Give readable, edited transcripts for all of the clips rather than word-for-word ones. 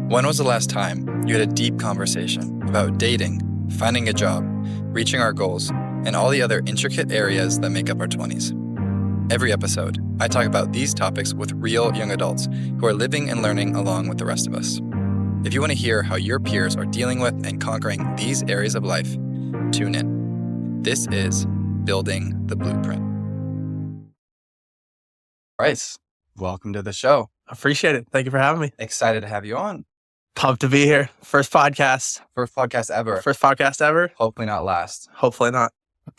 When was the last time you had a deep conversation about dating, finding a job, reaching our goals, and all the other intricate areas that make up our 20s? Every episode, I talk about these topics with real young adults who are living and learning along with the rest of us. If you want to hear how your peers are dealing with and conquering these areas of life, tune in. This is Building the Blueprint. Bryce, welcome to the show. Appreciate it. Thank you for having me. Excited to have you on. Pumped to be here. First podcast. First podcast ever. First podcast ever. Hopefully not last. Hopefully not.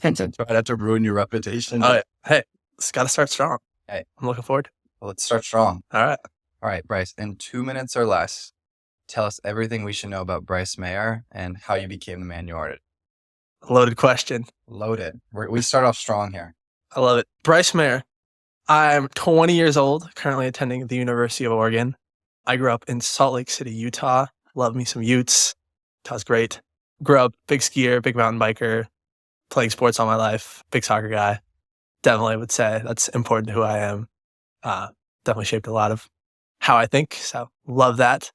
I'd have to ruin your reputation. Oh, yeah. Hey, it's got to start strong. Hey. I'm looking forward. Well, let's start strong. All right, Bryce, in 2 minutes or less, tell us everything we should know about Bryce Mayer and how you became the man you are today. Loaded question. Loaded. We start off strong here. I love it. Bryce Mayer. I'm 20 years old, currently attending the University of Oregon. I grew up in Salt Lake City, Utah. Love me some Utes. Utah's great. Grew up big skier, big mountain biker, playing sports all my life, big soccer guy. Definitely would say that's important to who I am. Definitely shaped a lot of how I think. So love that.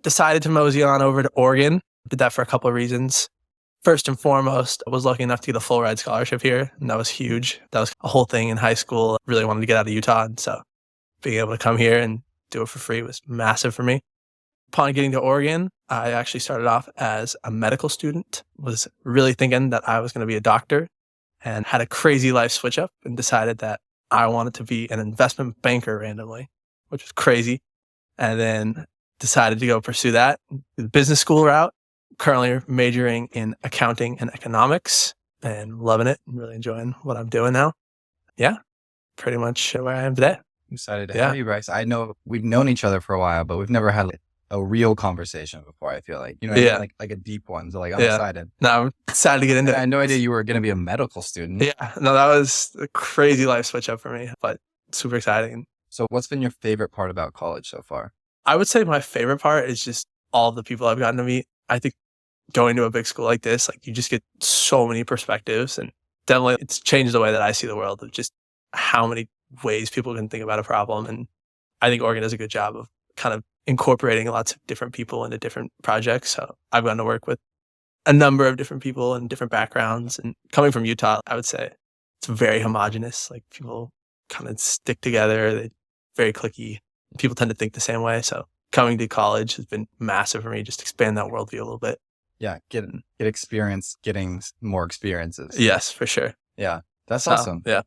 Decided to mosey on over to Oregon. Did that for a couple of reasons. First and foremost, I was lucky enough to get a full ride scholarship here, and that was huge. That was a whole thing in high school. Really wanted to get out of Utah, and so being able to come here and do it for free was massive for me. Upon getting to Oregon, I actually started off as a medical student, was really thinking that I was going to be a doctor, and had a crazy life switch up and decided that I wanted to be an investment banker randomly, which was crazy. And then decided to go pursue that, the business school route. Currently majoring in accounting and economics and loving it. I'm really enjoying what I'm doing now. Yeah, pretty much where I am today. Excited to have you, Bryce. I know we've known each other for a while, but we've never had a real conversation before, I feel like. You know, yeah. like a deep one. So I'm excited. No, I'm excited to get into it. I had no idea you were going to be a medical student. Yeah, no, that was a crazy life switch up for me, but super exciting. So what's been your favorite part about college so far? I would say my favorite part is just all the people I've gotten to meet. I think going to a big school like this, like you just get so many perspectives, and definitely it's changed the way that I see the world of just how many ways people can think about a problem. And I think Oregon does a good job of kind of incorporating lots of different people into different projects. So I've gotten to work with a number of different people and different backgrounds. And coming from Utah, I would say it's very homogenous. Like people kind of stick together. They're very cliquey. People tend to think the same way. So coming to college has been massive for me, just expand that worldview a little bit. Yeah, get experience, getting more experiences. Yes, for sure. Yeah, that's awesome. Yeah,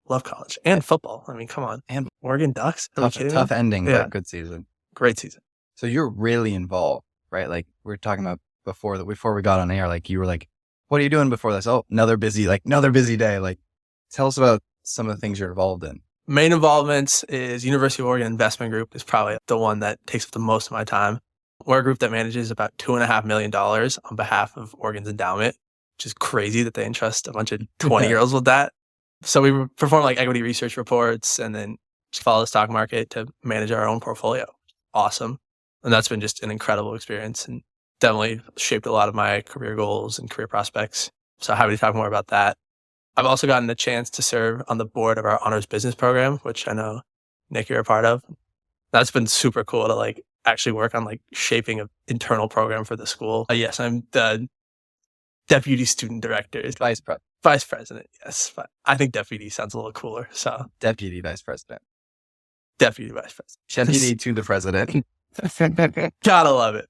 love college and football. I mean, come on. And Oregon Ducks. Tough ending, but good season. Great season. So you're really involved, right? Like we were talking about before we got on air. Like you were like, "What are you doing before this?" Oh, another busy day. Like, tell us about some of the things you're involved in. Main involvements is University of Oregon Investment Group is probably the one that takes up the most of my time. We're a group that manages about $2.5 million on behalf of Oregon's endowment, which is crazy that they entrust a bunch of 20-year-olds with that. So we perform like equity research reports and then just follow the stock market to manage our own portfolio. Awesome. And that's been just an incredible experience and definitely shaped a lot of my career goals and career prospects. So happy to talk more about that. I've also gotten the chance to serve on the board of our honors business program, which I know, Nick, you're a part of. That's been super cool to like actually work on like shaping an internal program for the school. Yes, I'm the deputy student director. Vice president, yes. But I think deputy sounds a little cooler. So deputy vice president. Deputy vice president. Deputy to the president. Gotta love it.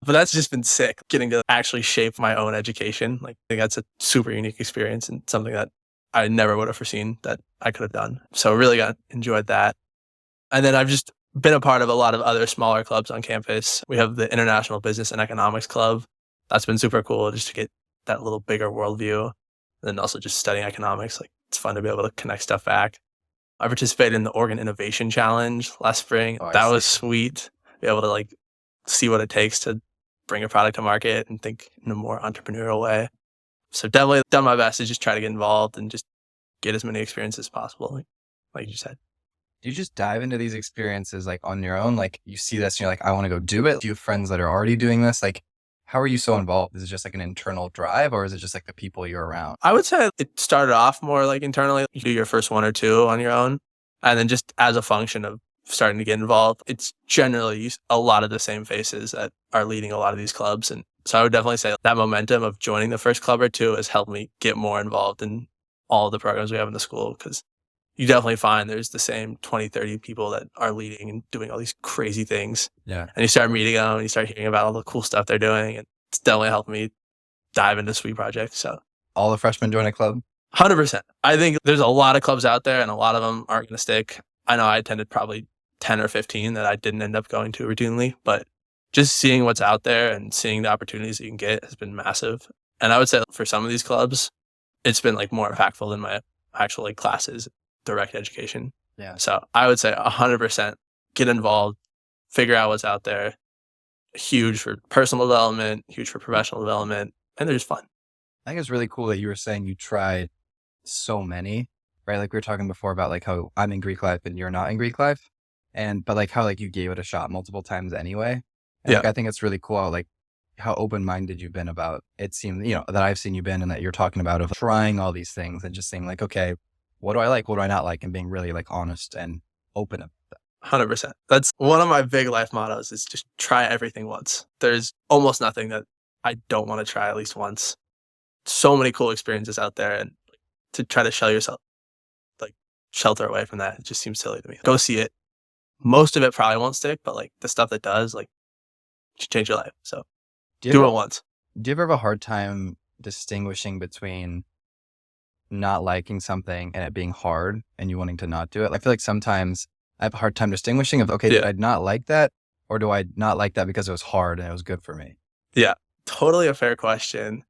But that's just been sick, getting to actually shape my own education. Like I think that's a super unique experience and something that I never would have foreseen that I could have done. So really enjoyed that. And then I've just been a part of a lot of other smaller clubs on campus. We have the International Business and Economics Club. That's been super cool just to get that little bigger worldview. And then also just studying economics. Like it's fun to be able to connect stuff back. I participated in the Oregon Innovation Challenge last spring. That was sweet. Be able to like see what it takes to bring a product to market and think in a more entrepreneurial way. So definitely done my best to just try to get involved and just get as many experiences as possible. Like you said. Do you just dive into these experiences like on your own? Like you see this and you're like, I want to go do it. Do you have friends that are already doing this? Like, how are you so involved? Is it just like an internal drive or is it just like the people you're around? I would say it started off more like internally. You do your first one or two on your own. And then just as a function of starting to get involved, it's generally a lot of the same faces that are leading a lot of these clubs. And so I would definitely say that momentum of joining the first club or two has helped me get more involved in all of the programs we have in the school, because you definitely find there's the same 20, 30 people that are leading and doing all these crazy things. Yeah. And you start meeting them and you start hearing about all the cool stuff they're doing. And it's definitely helped me dive into sweet projects. So All the freshmen join a club? 100%. I think there's a lot of clubs out there and a lot of them aren't going to stick. I know I attended probably 10 or 15 that I didn't end up going to routinely, but just seeing what's out there and seeing the opportunities that you can get has been massive. And I would say for some of these clubs, it's been like more impactful than my actual like classes, direct education. Yeah. So I would say 100% get involved, figure out what's out there. Huge for personal development, huge for professional development, and they're just fun. I think it's really cool that you were saying you tried so many, right? Like we were talking before about like how I'm in Greek life and you're not in Greek life. But like how like you gave it a shot multiple times anyway. And like, I think it's really cool how open-minded you've been about it. Seemed, that I've seen you been and that you're talking about of trying all these things and just saying like, okay, what do I like? What do I not like? And being really like honest and open about that. 100%. That's one of my big life mottos, is just try everything once. There's almost nothing that I don't want to try at least once. So many cool experiences out there, and to try to shelter away from that, it just seems silly to me. Go see it. Most of it probably won't stick, but like the stuff that does, like, change your life. So do it once. Do you ever have a hard time distinguishing between not liking something and it being hard and you wanting to not do it? I feel like sometimes I have a hard time distinguishing of, okay, did I not like that? Or do I not like that because it was hard and it was good for me? Yeah, totally a fair question.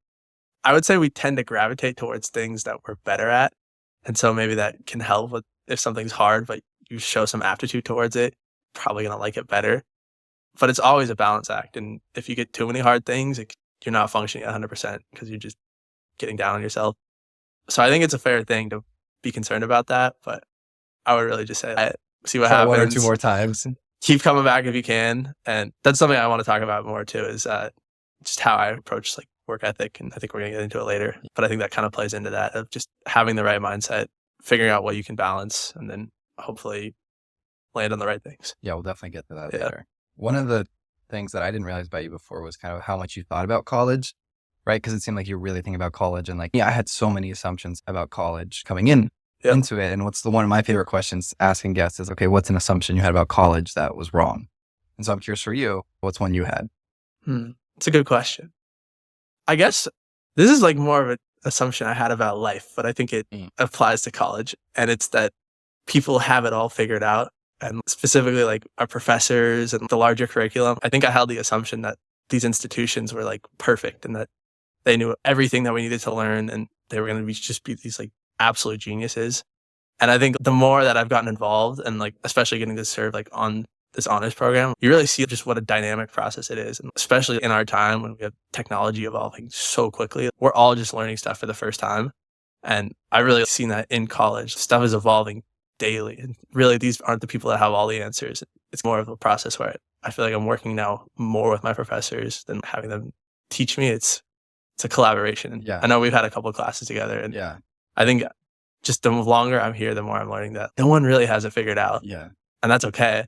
I would say we tend to gravitate towards things that we're better at. And so maybe that can help with if something's hard, but you show some aptitude towards it, probably going to like it better. But it's always a balance act. And if you get too many hard things, you're not functioning at 100% because you're just getting down on yourself. So I think it's a fair thing to be concerned about that. But I would really just say, see what happens. One or two more times. Keep coming back if you can. And that's something I want to talk about more too, is just how I approach like work ethic. And I think we're going to get into it later. But I think that kind of plays into that, of just having the right mindset, figuring out what you can balance, and then hopefully land on the right things. Yeah, we'll definitely get to that later. One of the things that I didn't realize about you before was kind of how much you thought about college, right? Because it seemed like you were really thinking about college. And like, I had so many assumptions about college coming into it. And one of my favorite questions asking guests is, okay, what's an assumption you had about college that was wrong? And so I'm curious for you, what's one you had? It's a good question. I guess this is like more of an assumption I had about life, but I think it applies to college. And it's that people have it all figured out. And specifically like our professors and the larger curriculum. I think I held the assumption that these institutions were like perfect and that they knew everything that we needed to learn and they were going to just be these like absolute geniuses. And I think the more that I've gotten involved and like, especially getting to serve like on this honors program, you really see just what a dynamic process it is. And especially in our time when we have technology evolving so quickly, we're all just learning stuff for the first time. And I really seen that in college. Stuff is evolving daily. And really, these aren't the people that have all the answers. It's more of a process where I feel like I'm working now more with my professors than having them teach me. It's a collaboration. Yeah. I know we've had a couple of classes together, and I think just the longer I'm here, the more I'm learning that no one really has it figured out. Yeah. And that's okay.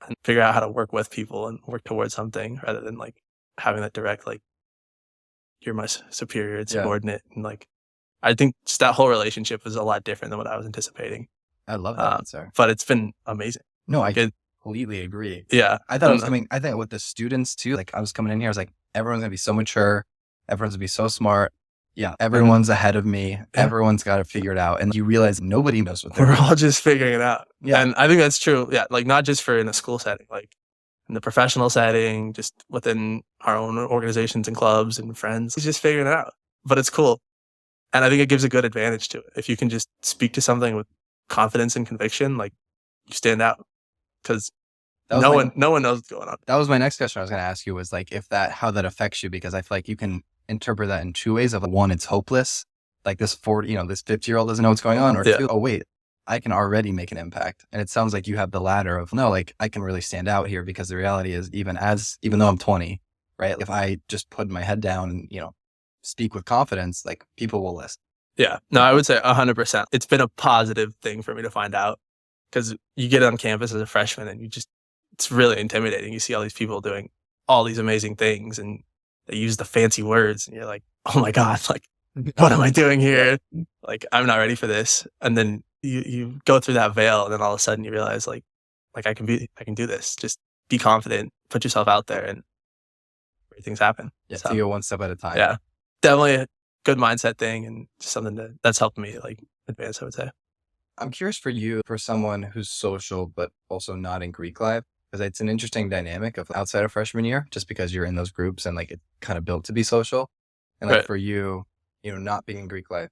And figure out how to work with people and work towards something rather than like having that direct, like, you're my superior and subordinate. And like, I think just that whole relationship was a lot different than what I was anticipating. I love that answer. But it's been amazing. No, I completely agree. Yeah. I thought I think with the students too, like I was coming in here, I was like, everyone's going to be so mature. Everyone's going to be so smart. Yeah. Everyone's ahead of me. Yeah. Everyone's got to figure it out. And you realize nobody knows what they're doing. We're all just figuring it out. Yeah. And I think that's true. Yeah. Like not just in a school setting, like in the professional setting, just within our own organizations and clubs and friends, it's just figuring it out. But it's cool. And I think it gives a good advantage to it. If you can just speak to something with confidence and conviction, like you stand out, because no one knows what's going on. That was my next question I was going to ask you, was like how that affects you, because I feel like you can interpret that in two ways. Of one, it's hopeless, like this 50-year-old doesn't know what's going on, or two, oh wait, I can already make an impact. And it sounds like you have the latter of, no, like I can really stand out here, because the reality is even though I'm 20, right? If I just put my head down and, speak with confidence, like people will listen. Yeah. No, I would say 100%. It's been a positive thing for me to find out, because you get on campus as a freshman and it's really intimidating. You see all these people doing all these amazing things and they use the fancy words and you're like, oh my God, like, what am I doing here? Like, I'm not ready for this. And then you go through that veil and then all of a sudden you realize like I can do this. Just be confident, put yourself out there and great things happen. Yeah, so, take it one step at a time. Yeah, definitely a good mindset thing and just something that's helped me like advance, I would say. I'm curious for you, for someone who's social, but also not in Greek life, because it's an interesting dynamic of outside of freshman year, just because you're in those groups and like it's kind of built to be social. And like for you, not being in Greek life,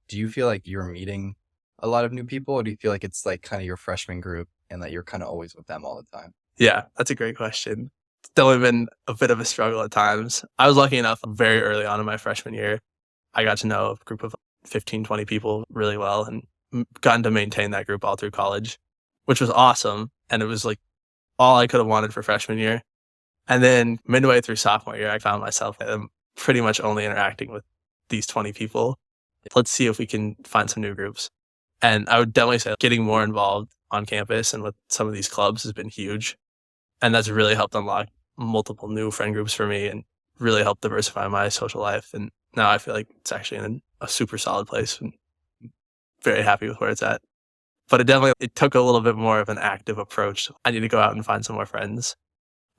do you feel like you're meeting a lot of new people, or do you feel like it's like kind of your freshman group and that you're kind of always with them all the time? Yeah, that's a great question. It's definitely been a bit of a struggle at times. I was lucky enough very early on in my freshman year. I got to know a group of 15, 20 people really well and gotten to maintain that group all through college, which was awesome. And it was like all I could have wanted for freshman year. And then midway through sophomore year, I found myself pretty much only interacting with these 20 people. Let's see if we can find some new groups. And I would definitely say getting more involved on campus and with some of these clubs has been huge. And that's really helped unlock multiple new friend groups for me and really helped diversify my social life. And now I feel like it's actually in a super solid place and very happy with where it's at. But it took a little bit more of an active approach. I need to go out and find some more friends.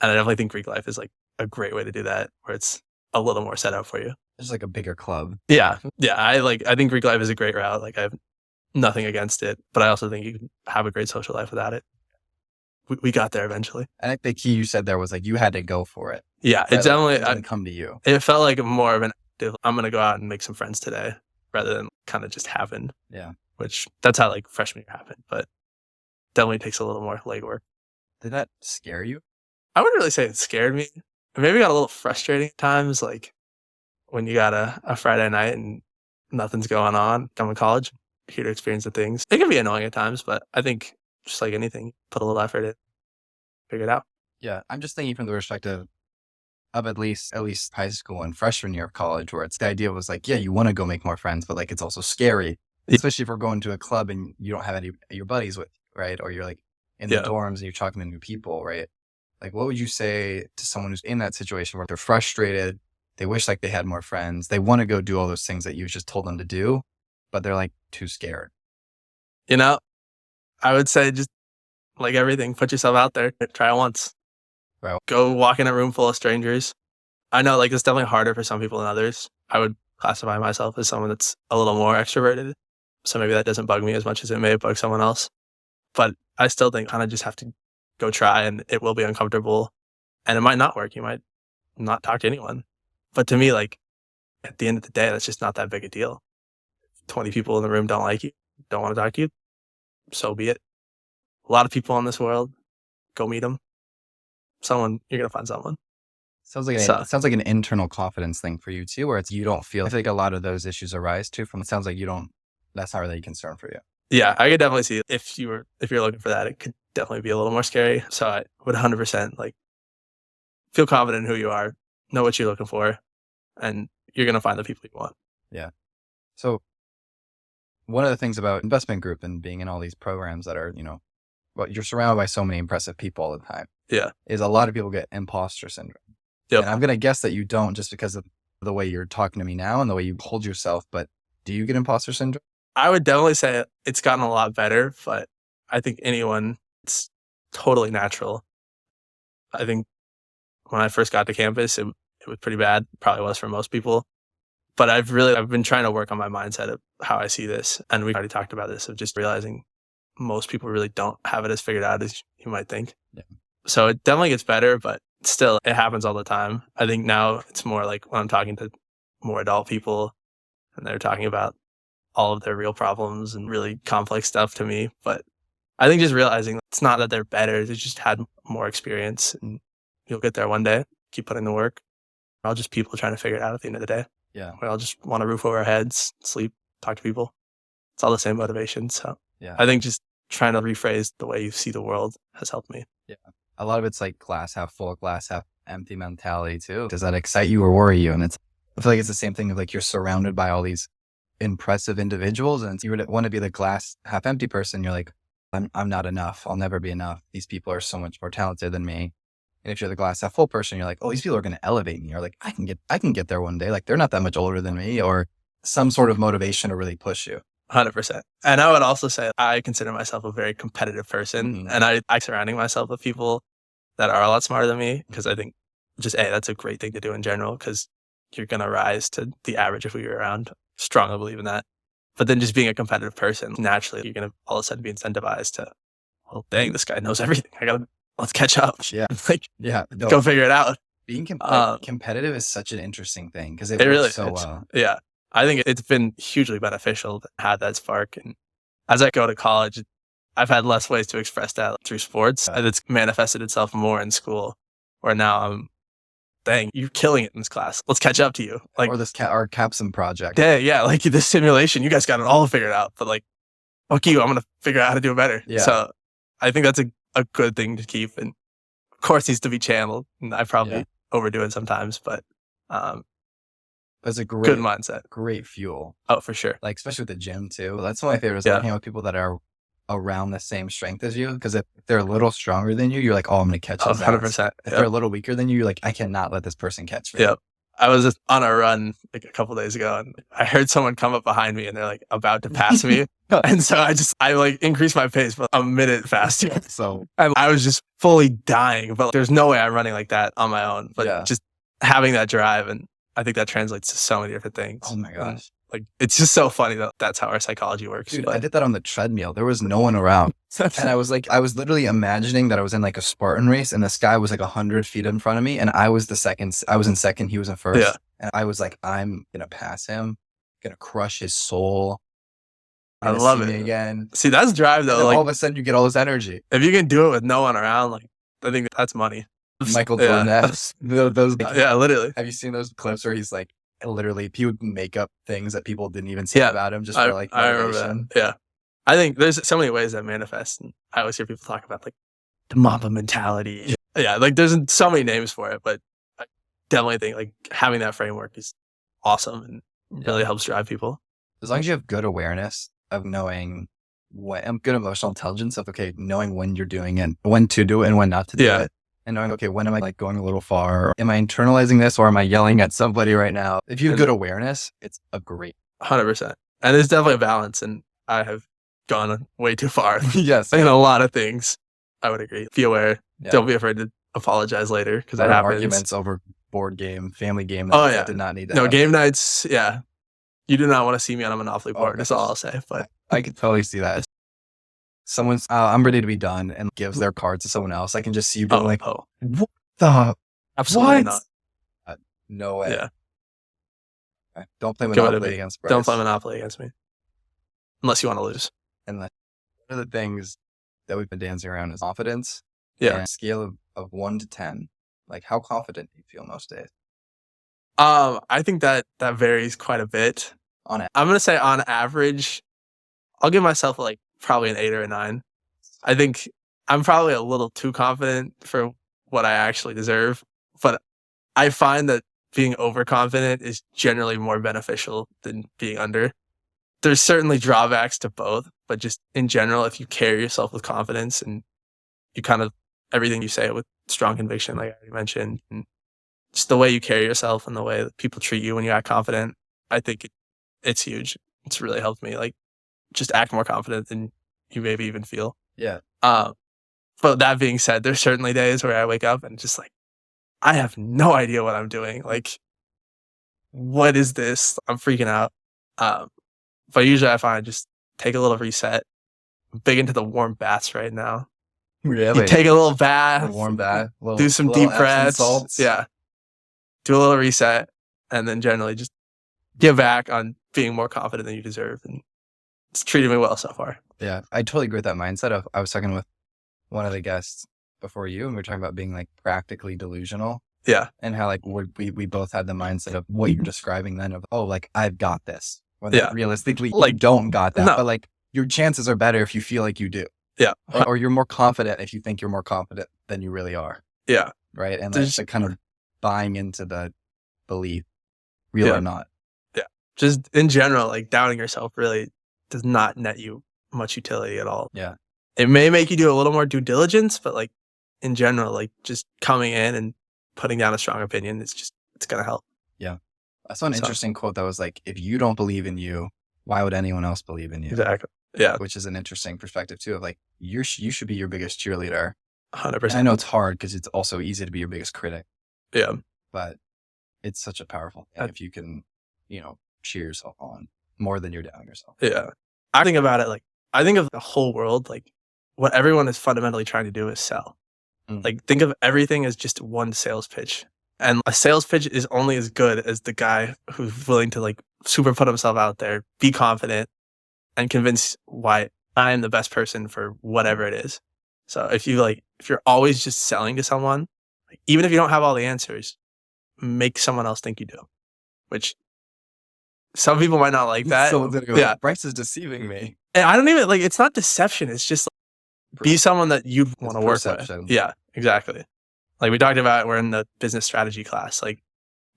And I definitely think Greek life is like a great way to do that, where it's a little more set up for you. It's like a bigger club. Yeah. Yeah. I think Greek life is a great route. Like I have nothing against it, but I also think you can have a great social life without it. We got there eventually. I think the key you said there was like you had to go for it. Yeah, right? It definitely didn't come to you. It felt like more of an active, I'm going to go out and make some friends today rather than kind of just happened. Yeah. Which that's how like freshman year happened, but definitely takes a little more legwork. Did that scare you? I wouldn't really say it scared me. It maybe got a little frustrating at times, like when you got a Friday night and nothing's going on, come to college, here to experience the things. It can be annoying at times, but I think just like anything, put a little effort in, figure it out. Yeah, I'm just thinking from the perspective of at least high school and freshman year of college, where it's the idea was like, yeah, you want to go make more friends, but like it's also scary, especially if we're going to a club and you don't have any of your buddies with, right? Or you're like in the dorms and you're talking to new people, right? Like, what would you say to someone who's in that situation where they're frustrated, they wish like they had more friends, they want to go do all those things that you just told them to do, but they're like too scared? I would say just like everything, put yourself out there, try it once. Right. Go walk in a room full of strangers. I know like it's definitely harder for some people than others. I would classify myself as someone that's a little more extroverted. So maybe that doesn't bug me as much as it may bug someone else. But I still think kind of just have to go try, and it will be uncomfortable and it might not work. You might not talk to anyone. But to me, like at the end of the day, that's just not that big a deal. 20 people in the room don't like you, don't want to talk to you, so be it. A lot of people in this world, go meet them. You're going to find someone. Sounds like an internal confidence thing for you too, where it's, you don't feel, I feel like a lot of those issues arise too from, it sounds like that's not really a concern for you. Yeah, I could definitely see if you're looking for that, it could definitely be a little more scary. So I would 100% like feel confident in who you are, know what you're looking for, and you're going to find the people you want. Yeah. So one of the things about investment group and being in all these programs that are, well, you're surrounded by so many impressive people all the time. Yeah. Is a lot of people get imposter syndrome. Yep. And I'm going to guess that you don't, just because of the way you're talking to me now and the way you hold yourself. But do you get imposter syndrome? I would definitely say it's gotten a lot better, but I think it's totally natural. I think when I first got to campus, it was pretty bad. Probably was for most people. But I've been trying to work on my mindset of how I see this. And we already talked about this, of just realizing most people really don't have it as figured out as you might think. Yeah. So it definitely gets better, but still it happens all the time. I think now it's more like when I'm talking to more adult people and they're talking about all of their real problems and really complex stuff to me. But I think just realizing it's not that they're better, they just had more experience, and you'll get there one day. Keep putting the work. We're all just people trying to figure it out at the end of the day. Yeah. We all just want a roof over our heads, sleep, talk to people. It's all the same motivation. So yeah, I think just trying to rephrase the way you see the world has helped me. Yeah. A lot of it's like glass half full, glass half empty mentality too. Does that excite you or worry you? And I feel like it's the same thing of like, you're surrounded by all these impressive individuals, and you would want to be the glass half empty person. You're like, I'm not enough. I'll never be enough. These people are so much more talented than me. And if you're the glass half full person, you're like, oh, these people are going to elevate me. Or like, I can get there one day. Like they're not that much older than me, or some sort of motivation to really push you. 100%. And I would also say I consider myself a very competitive person. Mhm. And I surrounding myself with people that are a lot smarter than me, because I think just, that's a great thing to do in general, because you're going to rise to the average of who you're around. Strongly believe in that. But then just being a competitive person, naturally, you're going to all of a sudden be incentivized to, well, dang, this guy knows everything. Let's catch up. Yeah. Like, Yeah. No, go figure it out. being competitive is such an interesting thing because it It works really so is. well. Yeah. I think it's been hugely beneficial to have that spark. And as I go to college, I've had less ways to express that through sports. And it's manifested itself more in school, where now I'm, dang, you're killing it in this class. Let's catch up to you. Like, Or this our capstone project. yeah, like this simulation, you guys got it all figured out. But like, fuck you, I'm going to figure out how to do it better. Yeah. So I think that's a good thing to keep. And of course, needs to be channeled. And I probably overdo it sometimes, but That's a good mindset. Great fuel. Oh, for sure. Like, especially with the gym too. That's one of my favorites. Like, hang out with people that are around the same strength as you. Because if they're a little stronger than you, you're like, oh, I'm going to catch them. 100%. If they're a little weaker than you, you're like, I cannot let this person catch me. Yep. I was just on a run like a couple days ago, and I heard someone come up behind me, and they're like about to pass me. And so I like increased my pace, but a minute faster. So I was just fully dying, but there's no way I'm running like that on my own. But just having that drive, and I think that translates to so many different things. Oh my gosh. Like, it's just so funny that that's how our psychology works. Dude, I did that on the treadmill. There was no one around. And I was literally imagining that I was in like a Spartan race and this guy was like 100 feet in front of me and I was in second, he was in first. Yeah. And I was like, I'm going to pass him, going to crush his soul. I love it. Again. See, that's drive though. And like, all of a sudden you get all this energy. If you can do it with no one around, like, I think that's money. Michael Jordan-esque. Those literally. Have you seen those clips where he's like, literally, he would make up things that people didn't even say about him just for like motivation? I remember that. Yeah. I think there's so many ways that manifest. And I always hear people talk about like the Mamba mentality. Yeah. Like there's so many names for it, but I definitely think like having that framework is awesome and really helps drive people. As long as you have good awareness of knowing good emotional intelligence of, okay, knowing when you're doing it, when to do it and when not to do it. And knowing, okay, when am I like going a little far? Am I internalizing this or am I yelling at somebody right now? If you have good awareness, it's a great 100%. And there's definitely a balance. And I have gone way too far. Yes. In a lot of things. I would agree. Be aware. Yeah. Don't be afraid to apologize later because that happens. Arguments over board game, family game. That did not need that. No, game nights. Yeah. You do not want to see me on a Monopoly board. That's all I'll say. But I could totally see that. Someone's, I'm ready to be done and gives their card to someone else. I can just see you being what the? Absolutely not. No way. Yeah. Okay. Don't play Monopoly against Bryce. Don't play Monopoly against me. Unless you want to lose. And one of the things that we've been dancing around is confidence. Yeah. And a scale of 1 to 10. Like, how confident do you feel most days? I think that varies quite a bit. I'm going to say on average, I'll give myself like probably an 8 or a 9. I think I'm probably a little too confident for what I actually deserve, but I find that being overconfident is generally more beneficial than being under. There's certainly drawbacks to both, but just in general, if you carry yourself with confidence and you kind of everything you say with strong conviction, like I already mentioned, and just the way you carry yourself and the way that people treat you when you act confident, I think it's huge. It's really helped me like just act more confident than you maybe even feel. Yeah. But that being said, there's certainly days where I wake up and just like, I have no idea what I'm doing. Like, what is this? I'm freaking out. But usually I find just take a little reset. I'm big into the warm baths right now. Really? You take a little bath. A warm bath. Do some deep breaths. Yeah. Do a little reset. And then generally just get back on being more confident than you deserve. And it's treated me well so far. Yeah. I totally agree with that mindset. I was talking with one of the guests before you, and we were talking about being like practically delusional. Yeah. And how like we both had the mindset of what you're describing then of, oh, like I've got this. When realistically, like you don't got that. No. But like your chances are better if you feel like you do. Yeah. Or you're more confident if you think you're more confident than you really are. Yeah. Right. And that's like kind of buying into the belief, real or not. Yeah. Just in general, like doubting yourself really does not net you much utility at all. Yeah. It may make you do a little more due diligence, but like in general, like just coming in and putting down a strong opinion, it's going to help. Yeah. I saw an interesting quote that was like, if you don't believe in you, why would anyone else believe in you? Exactly. Yeah. Which is an interesting perspective too, of like, you should be your biggest cheerleader. 100%. And I know it's hard because it's also easy to be your biggest critic. Yeah. But it's such a powerful thing if you can, cheer yourself on more than you're doubting yourself. Yeah. I think about it I think of the whole world, like what everyone is fundamentally trying to do is sell. Like think of everything as just one sales pitch. And a sales pitch is only as good as the guy who's willing to like super put himself out there, be confident, and convince why I am the best person for whatever it is. So if you're always just selling to someone, like, even if you don't have all the answers, make someone else think you do, which some people might not like that. Someone's gonna go, Bryce is deceiving me. And I don't even it's not deception. It's just be someone that you want to work with. Yeah, exactly. Like we talked about, we're in the business strategy class. Like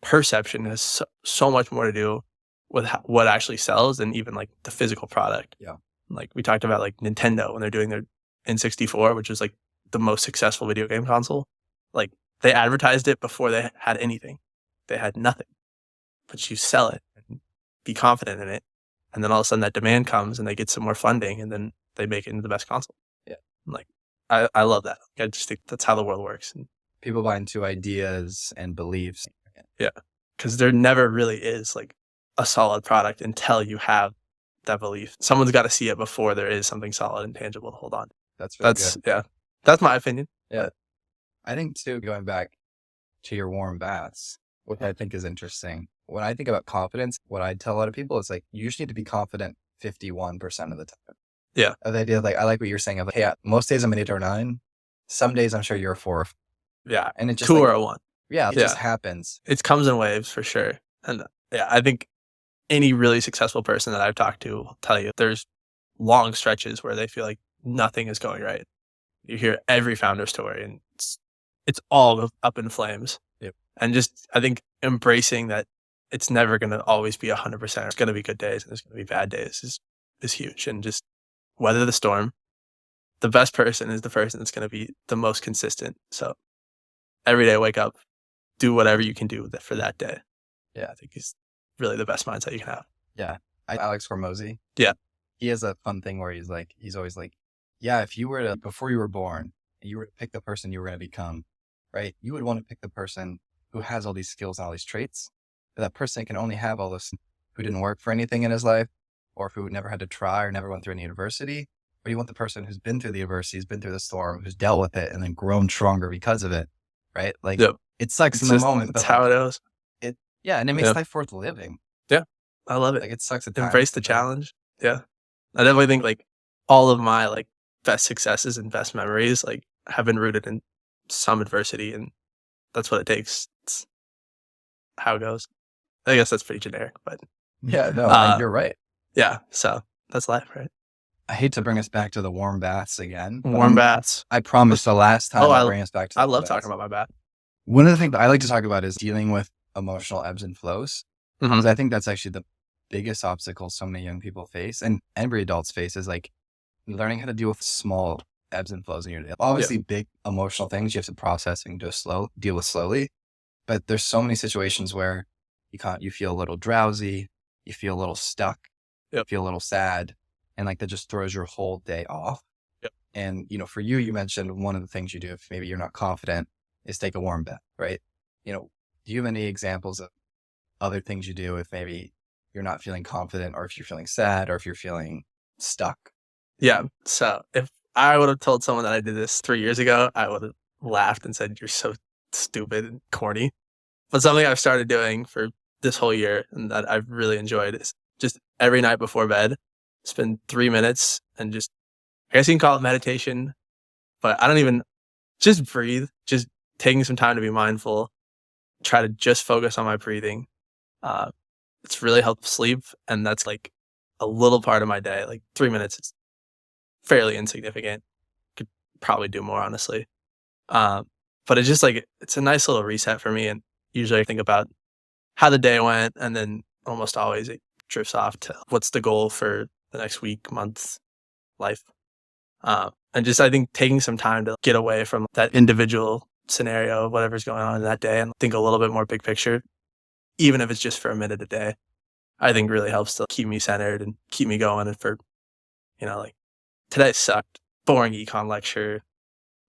perception has so much more to do with what actually sells than even like the physical product. Yeah. Like we talked about like Nintendo when they're doing their N64, which was like the most successful video game console. Like they advertised it before they had anything. They had nothing. But you sell it and be confident in it. And then all of a sudden that demand comes and they get some more funding and then they make it into the best console. Yeah. Like I love that. I just think that's how the world works. And people buy into ideas and beliefs. Yeah. Because there never really is like a solid product until you have that belief. Someone's got to see it before there is something solid and tangible to hold on. That's good. Yeah. That's my opinion. Yeah. I think too, going back to your warm baths, which I think is interesting. When I think about confidence, what I tell a lot of people is like, you just need to be confident 51% of the time. Yeah. The idea of like, I like what you're saying of like, hey, most days I'm an 8 or 9. Some days I'm sure you're a 4. Yeah. And it just 2 or a 1. Yeah. It just happens. It comes in waves for sure. And yeah, I think any really successful person that I've talked to will tell you there's long stretches where they feel like nothing is going right. You hear every founder story and it's all up in flames. Yep. And just, I think embracing that it's never going to always be 100%. There's going to be good days and there's going to be bad days is huge. And just weather the storm. The best person is the person that's going to be the most consistent. So every day, wake up, do whatever you can do for that day. Yeah, I think he's really the best mindset you can have. Yeah. Alex Hormozy. Yeah. He has a fun thing where he's always like, yeah, if you were to, before you were born, you were to pick the person you were going to become, right? You would want to pick the person who has all these skills and all these traits. But that person can only have all this who didn't work for anything in his life, or who never had to try or never went through any university. Or you want the person who's been through the adversity, who's been through the storm, who's dealt with it and then grown stronger because of it, right? Like it sucks in the moment. That's how it is. Yeah, and it makes life worth living. Yeah, I love it. Like it sucks at times. Embrace the challenge. Yeah, I definitely think like all of my like best successes and best memories like have been rooted in some adversity, and that's what it takes. It's how it goes. I guess that's pretty generic, but yeah, no, you're right. Yeah, so that's life, right? I hate to bring us back to the warm baths again. Warm baths. I promise the last time I'll bring us back to I love talking about my bath. One of the things that I like to talk about is dealing with emotional ebbs and flows. Because I think that's actually the biggest obstacle so many young people face, and every adult's face, is like learning how to deal with small ebbs and flows in your day. Obviously, big emotional things you have to process and just deal with slowly. But there's so many situations where you feel a little drowsy, you feel a little stuck, you feel a little sad, and like that just throws your whole day off. Yep. And for you mentioned one of the things you do if maybe you're not confident is take a warm bath, right? Do you have any examples of other things you do if maybe you're not feeling confident, or if you're feeling sad, or if you're feeling stuck? Yeah. So if I would have told someone that I did this 3 years ago, I would have laughed and said, "You're so stupid and corny." But something I've started doing for this whole year and that I've really enjoyed is just every night before bed, spend 3 minutes and just, I guess you can call it meditation, but I don't even, just breathe, just taking some time to be mindful, try to just focus on my breathing. It's really helped sleep. And that's like a little part of my day, like 3 minutes. It's fairly insignificant. Could probably do more, honestly. But it's just like, it's a nice little reset for me. And usually I think about how the day went, and then almost always it drifts off to what's the goal for the next week, month, life. And just, I think, taking some time to get away from that individual scenario of whatever's going on in that day and think a little bit more big picture, even if it's just for a minute a day, I think really helps to keep me centered and keep me going. And for, like today sucked, boring econ lecture,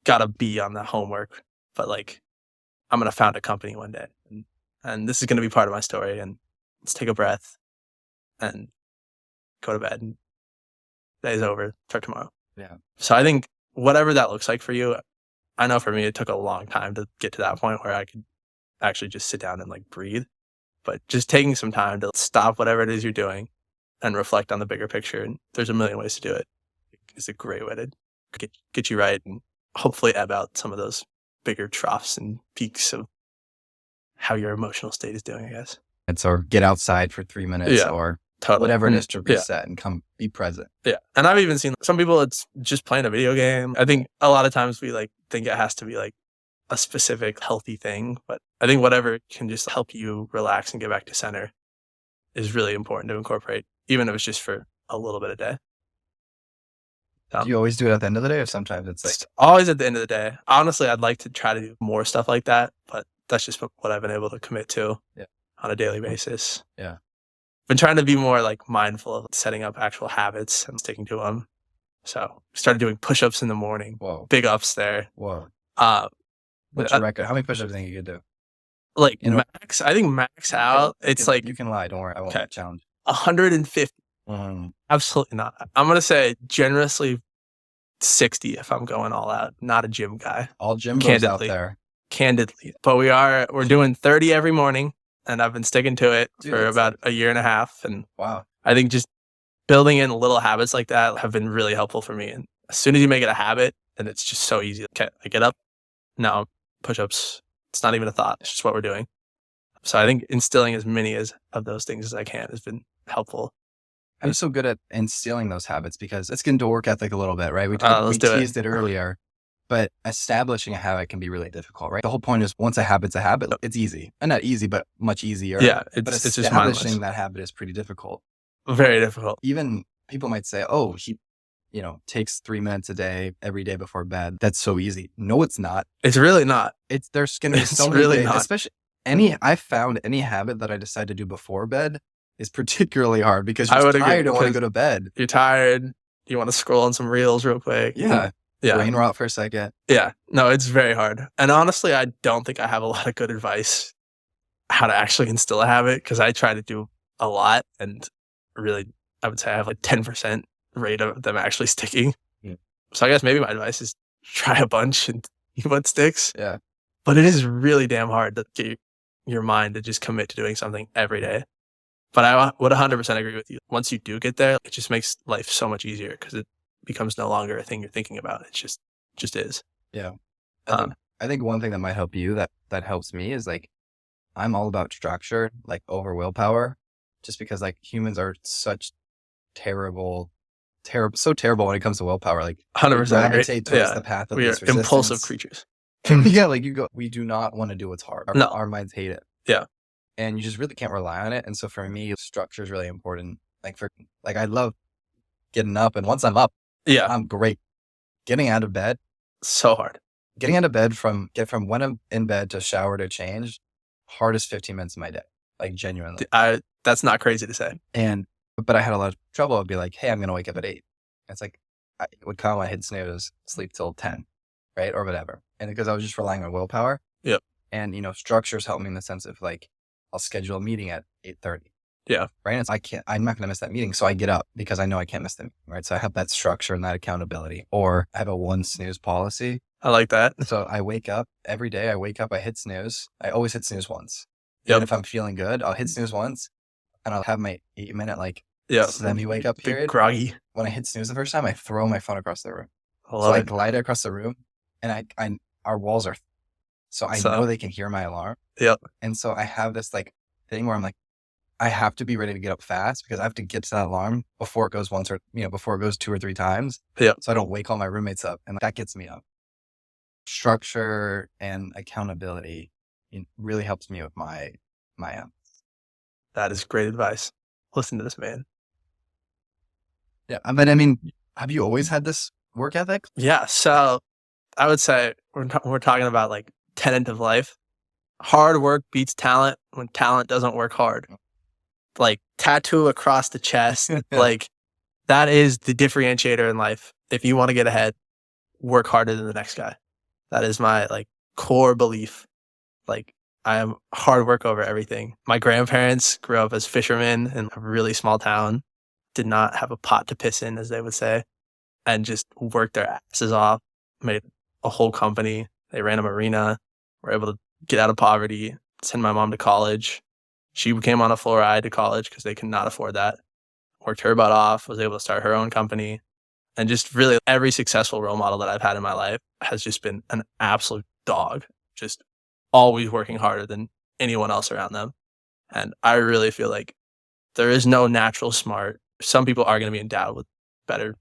got a B on the homework, but like I'm going to found a company one day and this is going to be part of my story, and let's take a breath and go to bed, and day's over, start tomorrow. Yeah. So I think whatever that looks like for you, I know for me, it took a long time to get to that point where I could actually just sit down and like breathe, but just taking some time to stop whatever it is you're doing and reflect on the bigger picture. And there's a million ways to do it. It's a great way to get you right and hopefully ebb out some of those bigger troughs and peaks of how your emotional state is doing, I guess. It's or get outside for 3 minutes or totally. Whatever it is to reset and come be present. Yeah. And I've even seen some people, it's just playing a video game. I think a lot of times we like think it has to be like a specific healthy thing, but I think whatever can just help you relax and get back to center is really important to incorporate, even if it's just for a little bit a day. Do you always do it at the end of the day, or sometimes it's like always at the end of the day? Honestly, I'd like to try to do more stuff like that, but that's just what I've been able to commit to on a daily basis. Yeah. Been trying to be more like mindful of setting up actual habits and sticking to them. So started doing push-ups in the morning. Whoa. Big ups there. Whoa. What's your record? How many push-ups do you think you could do? Like max, I think max out, it's like... You can lie, don't worry. I won't challenge. 150. Mm. Absolutely not. I'm going to say generously 60 if I'm going all out. Not a gym guy. All gym goes out there. Candidly. But we're doing 30 every morning, and I've been sticking to it for about a year and a half. And wow. I think just building in little habits like that have been really helpful for me. And as soon as you make it a habit, then it's just so easy. Okay, I get up. No, push-ups. It's not even a thought. It's just what we're doing. So I think instilling as many of those things as I can has been helpful. I'm so good at instilling those habits because it's getting to work ethic a little bit, right? We teased it earlier, but establishing a habit can be really difficult, right? The whole point is once a habit's a habit, it's easy. And not easy, but much easier. Yeah, but it's just establishing that habit is pretty difficult. Very difficult. Even people might say, oh, he takes 3 minutes a day, every day before bed. That's so easy. No, it's not. It's really not. There's going to be so many days, especially I found any habit that I decide to do before bed is particularly hard because you're tired, don't want to go to bed. You're tired. You want to scroll on some reels real quick. Yeah. Brain rot for a second. Yeah. No, it's very hard. And honestly, I don't think I have a lot of good advice how to actually instill a habit because I try to do a lot and really, I would say I have like 10% rate of them actually sticking. Yeah. So I guess maybe my advice is try a bunch and see what sticks. Yeah. But it is really damn hard to get your mind to just commit to doing something every day. But I would 100% agree with you. Once you do get there, it just makes life so much easier because it becomes no longer a thing you're thinking about. It just is. Yeah. I think one thing that might help you that helps me is like, I'm all about structure, like over willpower, just because like humans are such terrible when it comes to willpower. Like 100% gravitate towards the path of we are least resistance. Impulsive creatures. Yeah, like we do not want to do what's hard. Our minds hate it. Yeah. And you just really can't rely on it. And so for me, structure is really important. I love getting up, and once I'm up, I'm great. Getting out of bed, so hard. Getting out of bed from when I'm in bed to shower to change, hardest 15 minutes of my day. Like genuinely. That's not crazy to say. But I had a lot of trouble. I'd be like, hey, I'm going to wake up at 8. It's like, I would calm my head snooze, sleep till 10, right? Or whatever. And because I was just relying on willpower. Yep. And, structures help me in the sense of like, I'll schedule a meeting at 8:30. Yeah. Right. And I'm not going to miss that meeting. So I get up because I know I can't miss the meeting. Right. So I have that structure and that accountability, or I have a 1 snooze policy. I like that. So I wake up every day. I hit snooze. I always hit snooze once. Yep. And if I'm feeling good, I'll hit snooze once and I'll have my 8-minute semi wake up period. Groggy. When I hit snooze the first time, I throw my phone across the room. I glide across the room, and our walls are, so I know they can hear my alarm. Yep. And so I have this thing where I'm like, I have to be ready to get up fast because I have to get to that alarm before it goes once or before it goes 2 or 3 times. Yeah. So I don't wake all my roommates up, and that gets me up. Structure and accountability really helps me with my. That is great advice. Listen to this man. Yeah, but I mean, have you always had this work ethic? Yeah. So I would say we're talking about like tenet of life. Hard work beats talent when talent doesn't work hard. Like tattoo across the chest. Like that is the differentiator in life. If you want to get ahead, work harder than the next guy. That is my like core belief. Like I am hard work over everything. My grandparents grew up as fishermen in a really small town, did not have a pot to piss in, as they would say, and just worked their asses off, made a whole company. They ran a marina, were able to get out of poverty, send my mom to college. She came on a full ride to college because they could not afford that. Worked her butt off, was able to start her own company. And just really every successful role model that I've had in my life has just been an absolute dog, just always working harder than anyone else around them. And I really feel like there is no natural smart. Some people are going to be endowed with better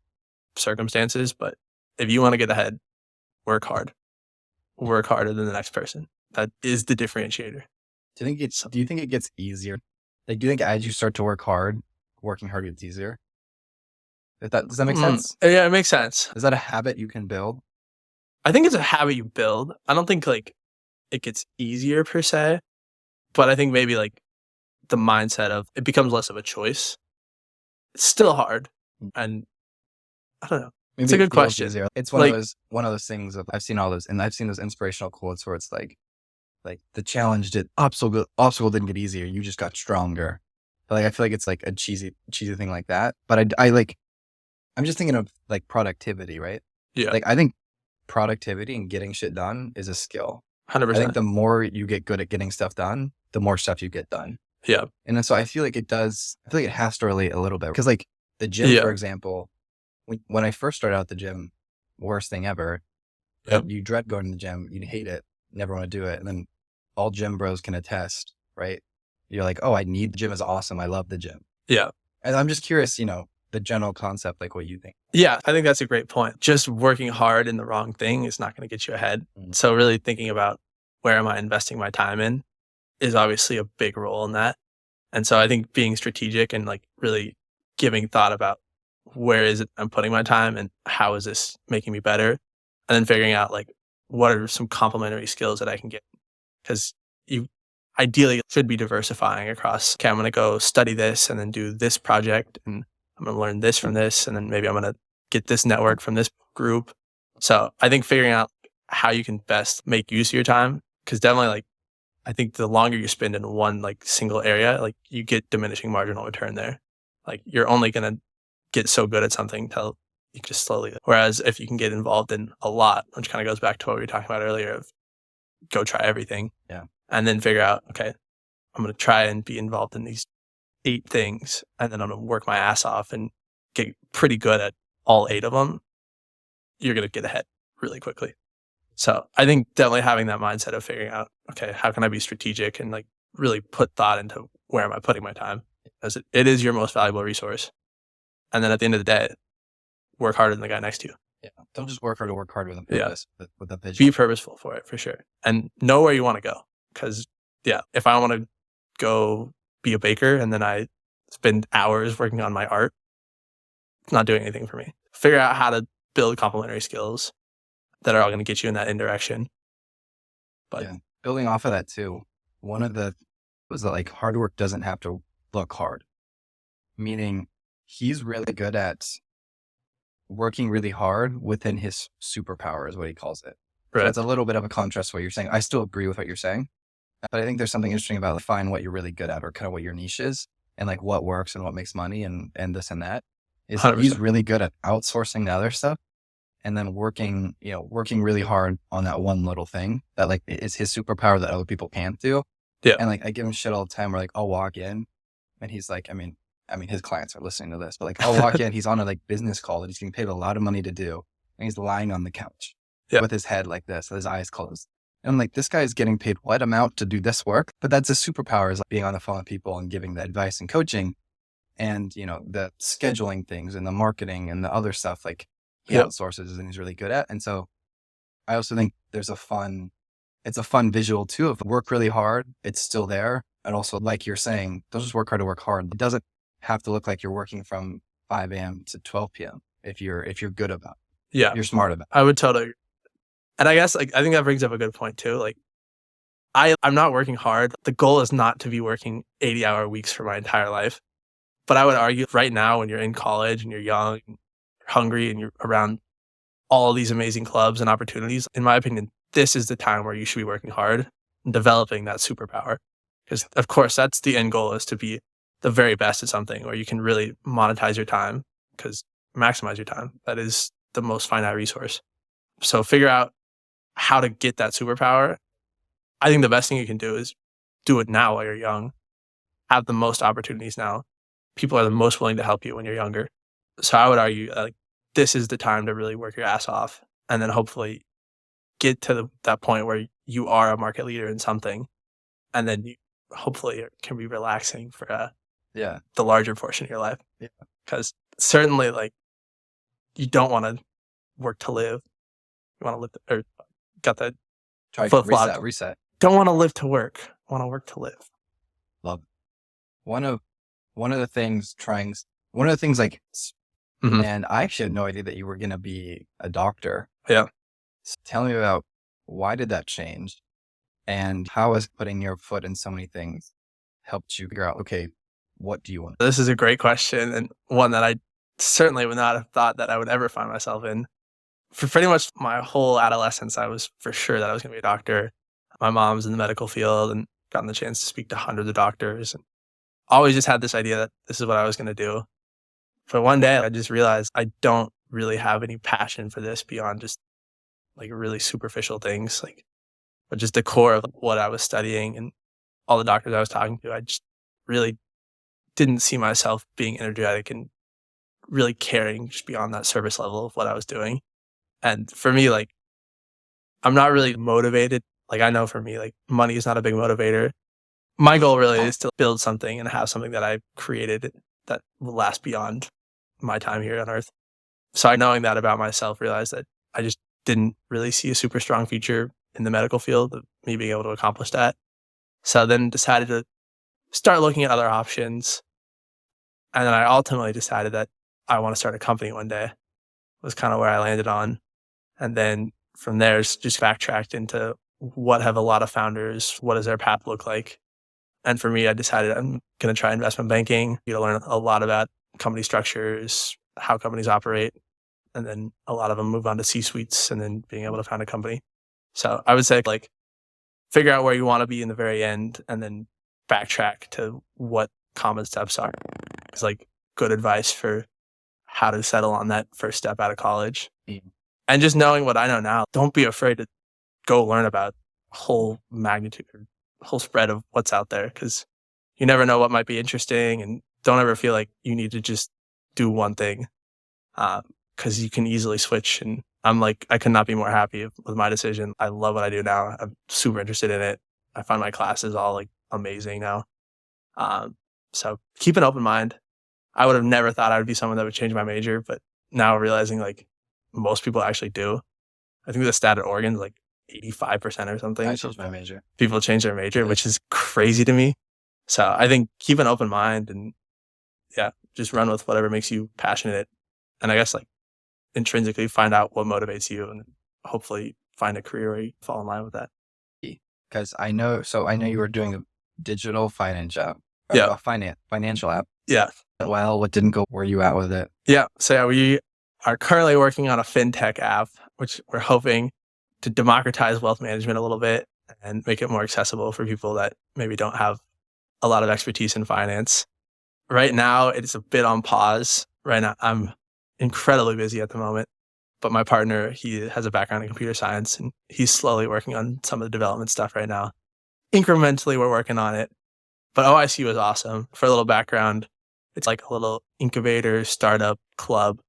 circumstances, but if you want to get ahead, work hard. Work harder than the next person. That is the differentiator. Do you think it gets easier? Like, do you think as you start to work hard, working hard gets easier? Does that make sense? Yeah, it makes sense. Is that a habit you can build? I think it's a habit you build. I don't think like it gets easier per se, but I think maybe like the mindset of it becomes less of a choice. It's still hard, and I don't know. Maybe It's a it good feels question. easier. It's one Like- of those things of I've seen all those, and I've seen those inspirational quotes where it's like the challenge obstacle didn't get easier. You just got stronger. But like I feel like it's like a cheesy thing like that. But I'm just thinking of like productivity, right? Yeah. Like I think productivity and getting shit done is a skill. 100%. I think the more you get good at getting stuff done, the more stuff you get done. Yeah. And then so I feel like it has to relate a little bit. Because like the gym, Yeah. for example, when I first started out the gym, worst thing ever. Yep. You dread going to the gym, you hate it, never want to do it. And then all gym bros can attest, right? You're like, oh, the gym is awesome. I love the gym. Yeah. And I'm just curious, the general concept, like what you think. Yeah, I think that's a great point. Just working hard in the wrong thing is not going to get you ahead. So really thinking about where am I investing my time in is obviously a big role in that. And so I think being strategic and like really giving thought about where is it I'm putting my time and how is this making me better? And then figuring out like what are some complementary skills that I can get? Because you ideally should be diversifying across, okay, I'm going to go study this and then do this project and I'm going to learn this from this, and then maybe I'm going to get this network from this group. So I think figuring out how you can best make use of your time, because definitely like, I think the longer you spend in one like single area, like you get diminishing marginal return there. Like you're only going to get so good at something till you just slowly. Whereas if you can get involved in a lot, which kind of goes back to what we were talking about earlier of go try everything. Yeah. And then figure out, okay, I'm going to try and be involved in these 8 things, and then I'm going to work my ass off and get pretty good at all 8 of them, you're going to get ahead really quickly. So I think definitely having that mindset of figuring out, okay, how can I be strategic and like really put thought into where am I putting my time? Because it is your most valuable resource. And then at the end of the day, work harder than the guy next to you. Yeah. Don't just work hard to work hard with a purpose, with a vision. Be purposeful for it, for sure. And know where you want to go. Because if I want to go be a baker and then I spend hours working on my art, it's not doing anything for me. Figure out how to build complementary skills that are all going to get you in that direction. But building off of that too, one of the was that like hard work doesn't have to look hard. Meaning he's really good at working really hard within his superpower is what he calls it. Right. So it's a little bit of a contrast to what you're saying. I still agree with what you're saying. But I think there's something interesting about find what you're really good at or kind of what your niche is and like what works and what makes money and this and that. Is 100%. He's really good at outsourcing the other stuff and then working really hard on that one little thing that like is his superpower that other people can't do. Yeah. And like I give him shit all the time where like I'll walk in and he's like, I mean his clients are listening to this, but like I'll walk in, he's on a like business call that he's getting paid a lot of money to do. And he's lying on the couch with his head like this, with his eyes closed. And I'm like, this guy is getting paid what amount to do this work? But that's his superpower is like being on the phone with people and giving the advice and coaching and, the scheduling things and the marketing and the other stuff like he outsources and he's really good at. And so I also think it's a fun visual too of work really hard. It's still there. And also like you're saying, don't just work hard to work hard. It doesn't have to look like you're working from 5 a.m. to 12 p.m. if you're good about it. Yeah, you're smart about. I would totally agree. And I guess I think that brings up a good point too. I'm not working hard. The goal is not to be working 80-hour weeks for my entire life. But I would argue right now when you're in college and you're young, and you're hungry, and you're around all these amazing clubs and opportunities, in my opinion, this is the time where you should be working hard and developing that superpower. Because of course, that's the end goal, is to be the very best at something where you can really monetize your time, because maximize your time. That is the most finite resource. So figure out how to get that superpower. I think the best thing you can do is do it now while you're young. Have the most opportunities now. People are the most willing to help you when you're younger. So I would argue this is the time to really work your ass off, and then hopefully get to that point where you are a market leader in something, and then you hopefully can be relaxing for the larger portion of your life. Yeah. Because certainly you don't want to work to live. You want to live or got that flip-flop. Reset. Don't want to live to work. Want to work to live. Love it. One of the things like, Mhm. and I actually had no idea that you were going to be a doctor. Yeah. So tell me about, why did that change, and how has putting your foot in so many things helped you figure out, okay, what do you want? This is a great question, and one that I certainly would not have thought that I would ever find myself in. For pretty much my whole adolescence, I was for sure that I was going to be a doctor. My mom's in the medical field and gotten the chance to speak to hundreds of doctors, and always just had this idea that this is what I was going to do. But one day I just realized I don't really have any passion for this beyond just really superficial things, but just the core of what I was studying and all the doctors I was talking to. I just really didn't see myself being energetic and really caring just beyond that surface level of what I was doing. And for me, I'm not really motivated. I know for me, money is not a big motivator. My goal really is to build something and have something that I've created that will last beyond my time here on Earth. So knowing that about myself, realized that I just didn't really see a super strong future in the medical field of me being able to accomplish that. So then decided to start looking at other options. And then I ultimately decided that I want to start a company one day, was kind of where I landed on. And then from there, just backtracked into what have a lot of founders, what does their path look like? And for me, I decided I'm going to try investment banking, learn a lot about company structures, how companies operate. And then a lot of them move on to C-suites and then being able to found a company. So I would say figure out where you want to be in the very end and then backtrack to what common steps are. It's good advice for how to settle on that first step out of college. And just knowing what I know now, don't be afraid to go learn about whole magnitude, whole spread of what's out there, because you never know what might be interesting, and don't ever feel like you need to just do one thing, because you can easily switch. And I could not be more happy with my decision. I love what I do now. I'm super interested in it. I find my classes all amazing now. So keep an open mind. I would have never thought I would be someone that would change my major, but now realizing most people actually do. I think the stat at Oregon is 85% or something. I changed my major. People change their major, which is crazy to me. So I think keep an open mind and just run with whatever makes you passionate. And I guess intrinsically find out what motivates you and hopefully find a career where you fall in line with that. Because I know you were doing a digital finance app. Yeah. A financial app. Yeah. Well, what didn't go? Where are you at with it? Yeah. So we are currently working on a fintech app, which we're hoping to democratize wealth management a little bit and make it more accessible for people that maybe don't have a lot of expertise in finance. Right now, it's a bit on pause. Right now, I'm incredibly busy at the moment, but my partner, he has a background in computer science, and he's slowly working on some of the development stuff right now. Incrementally, we're working on it, but OICU is awesome. For a little background, it's a little incubator startup club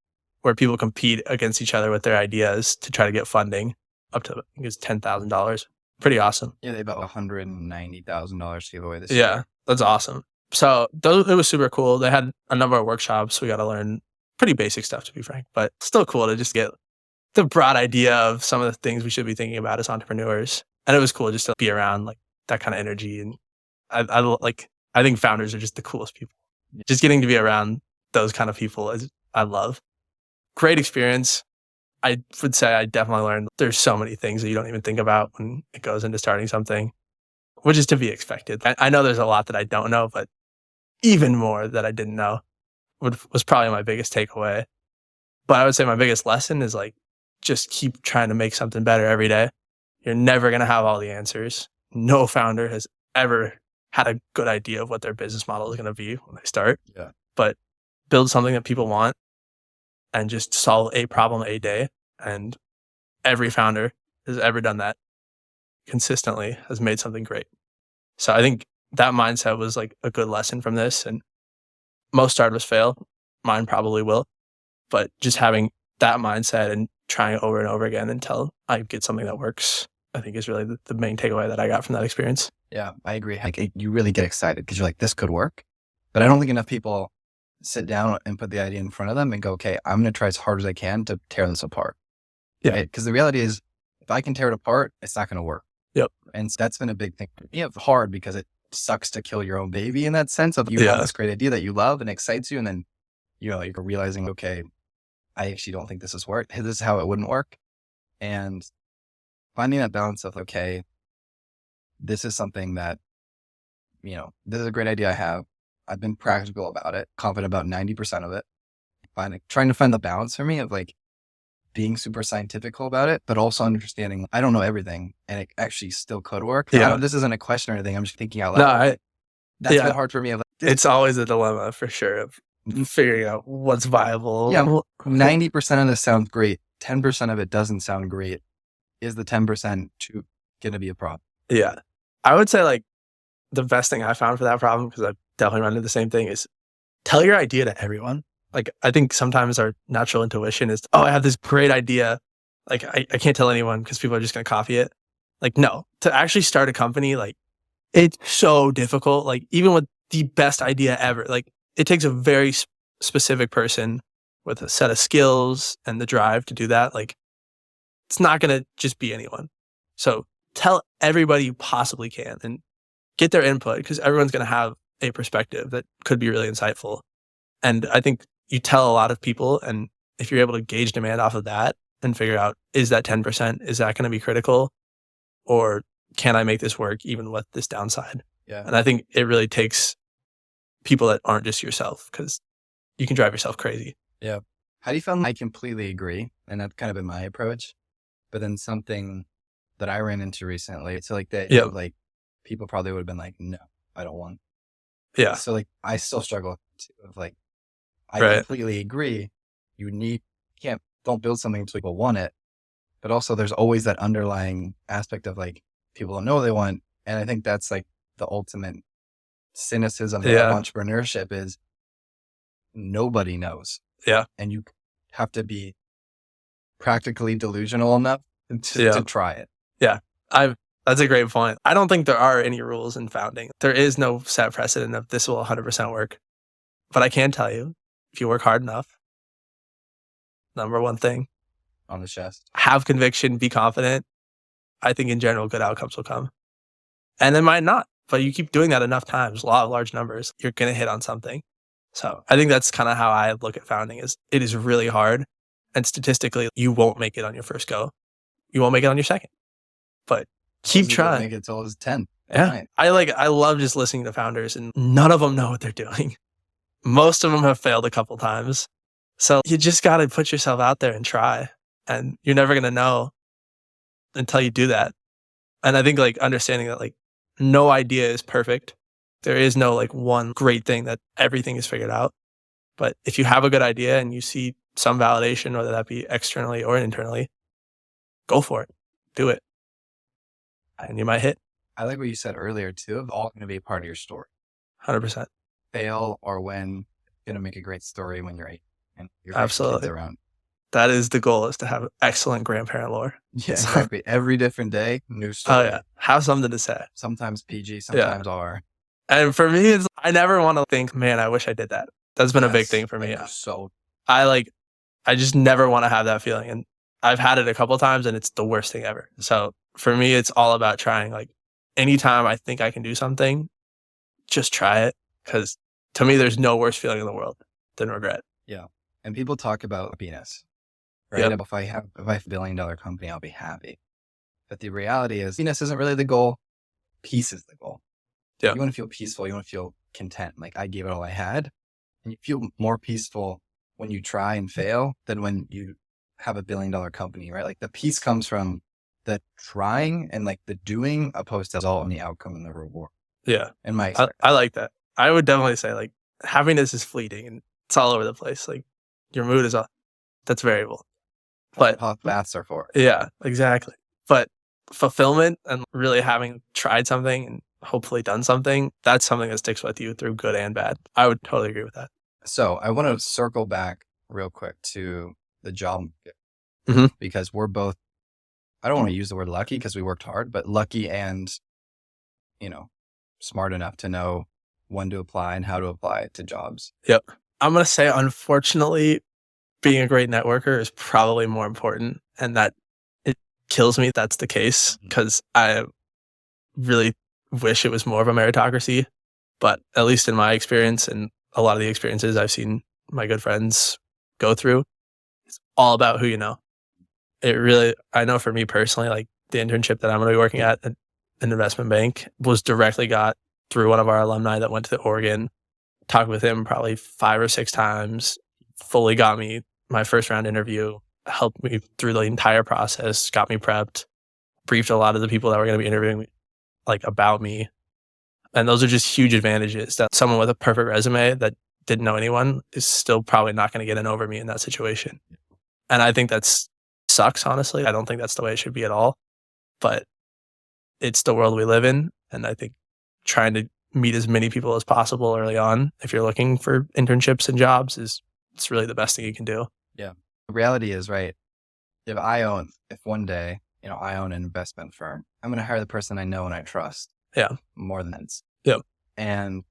where people compete against each other with their ideas to try to get funding up to, I think it's $10,000. Pretty awesome. Yeah, they about $190,000 to give away this year. Yeah, that's awesome. So it was super cool. They had a number of workshops. We got to learn pretty basic stuff, to be frank, but still cool to just get the broad idea of some of the things we should be thinking about as entrepreneurs. And it was cool just to be around that kind of energy. And I think founders are just the coolest people. Just getting to be around those kind of people I love. Great experience. I would say I definitely learned there's so many things that you don't even think about when it goes into starting something, which is to be expected. I know there's a lot that I don't know, but even more that I didn't know was probably my biggest takeaway. But I would say my biggest lesson is like, just keep trying to make something better every day. You're never going to have all the answers. No founder has ever had a good idea of what their business model is going to be when they start. Yeah. But build something that people want and just solve a problem a day. And every founder has ever done that consistently has made something great. So I think that mindset was like a good lesson from this. And most startups fail. Mine probably will. But just having that mindset and trying it over and over again until I get something that works, I think is really the main takeaway that I got from that experience. Yeah, I agree. Like you really get excited because you're like, this could work. But I don't think enough people sit down and put the idea in front of them and go, okay, I'm going to try as hard as I can to tear this apart. Yeah. Right? Because the reality is, if I can tear it apart, it's not going to work. Yep. And that's been a big thing. Yeah, it's hard because it sucks to kill your own baby in that sense of you have this great idea that you love and excites you. And then, you're realizing, okay, I actually don't think this is work. This is how it wouldn't work. And finding that balance of, okay, this is something that, this is a great idea I have. I've been practical about it, confident about 90% of it. Trying to find the balance for me of like being super scientific about it, but also understanding I don't know everything and it actually still could work. Yeah. This isn't a question or anything. I'm just thinking out loud. That's been hard for me. It's always a dilemma for sure of figuring out what's viable. Yeah. 90% of this sounds great. 10% of it doesn't sound great. Is the 10% going to be a problem? Yeah. I would say like the best thing I found for that problem, because I've definitely run into the same thing, is tell your idea to everyone. Like, I think sometimes our natural intuition is, I have this great idea. Like, I can't tell anyone because people are just going to copy it. Like, no, to actually start a company, like, it's so difficult. Like, even with the best idea ever, like, it takes a very specific person with a set of skills and the drive to do that. Like, it's not going to just be anyone. So tell everybody you possibly can and get their input, because everyone's going to have a perspective that could be really insightful. And I think you tell a lot of people, and if you're able to gauge demand off of that and figure out, is that 10%, is that going to be critical? Or can I make this work even with this downside? Yeah. And I think it really takes people that aren't just yourself, because you can drive yourself crazy. Yeah. How do you feel? I completely agree. And that's kind of been my approach. But then something that I ran into recently, so like that, like people probably would have been like, no, I don't want. Yeah. So like, I still struggle with like, I completely agree. Don't build something until people want it. But also there's always that underlying aspect of like, people don't know what they want. And I think that's like the ultimate cynicism of entrepreneurship is nobody knows. Yeah. And you have to be practically delusional enough to try it. Yeah. That's a great point. I don't think there are any rules in founding. There is no set precedent of this will 100% work. But I can tell you, if you work hard enough, number one thing, on the chest, have conviction, be confident. I think in general, good outcomes will come. And it might not, but you keep doing that enough times, law of large numbers, you're going to hit on something. So I think that's kind of how I look at founding. Is it is really hard. And statistically, you won't make it on your first go. You won't make it on your second. But keep trying. Make it till it's 10. Yeah. I love just listening to founders, and none of them know what they're doing. Most of them have failed a couple times. So you just got to put yourself out there and try. And you're never going to know until you do that. And I think like understanding that like no idea is perfect. There is no like one great thing that everything is figured out. But if you have a good idea and you see some validation, whether that be externally or internally, go for it. Do it. And you might hit. I like what you said earlier too, of all going to be a part of your story. 100%. Fail or win, going to make a great story when you're 8 and your kids around. That is the goal, is to have excellent grandparent lore. Yeah, exactly. Every different day, new story. Oh yeah. Have something to say. Sometimes PG, sometimes R. And for me, I never want to think, man, I wish I did that. That's been a big thing for me. I just never want to have that feeling. And I've had it a couple of times and it's the worst thing ever. So for me, it's all about trying. Like anytime I think I can do something, just try it. Because to me, there's no worse feeling in the world than regret. Yeah. And people talk about happiness. right? If I have a $1 billion company, I'll be happy. But the reality is, happiness isn't really the goal. Peace is the goal. Yeah. You want to feel peaceful. You want to feel content. Like I gave it all I had. And you feel more peaceful when you try and fail than when you have a $1 billion company, right? Like the peace comes from the trying and like the doing opposed to the result and the outcome and the reward. Yeah. In my I like that. I would definitely say like happiness is fleeting and it's all over the place. Like your mood is all, that's variable. But baths are for. Yeah, exactly. But fulfillment and really having tried something and hopefully done something, that's something that sticks with you through good and bad. I would totally agree with that. So I want to circle back real quick to the job market because we're both, I don't want to use the word lucky because we worked hard, but lucky and, smart enough to know when to apply and how to apply it to jobs. Yep. I'm going to say, unfortunately, being a great networker is probably more important, and that it kills me if that's the case because I really wish it was more of a meritocracy. But at least in my experience and a lot of the experiences I've seen my good friends go through, it's all about who you know. It really, I know for me personally, like the internship that I'm going to be working at an investment bank was directly got through one of our alumni that went to Oregon. Talked with him probably 5 or 6 times, fully got me my first round interview, helped me through the entire process, got me prepped, briefed a lot of the people that were going to be interviewing me, like about me. And those are just huge advantages that someone with a perfect resume that didn't know anyone is still probably not going to get in over me in that situation. And I think that's sucks, honestly. I don't think that's the way it should be at all. But it's the world we live in. And I think trying to meet as many people as possible early on, if you're looking for internships and jobs, it's really the best thing you can do. Yeah. The reality is, right, if one day, I own an investment firm, I'm going to hire the person I know and I trust. Yeah. More than that. Yep. And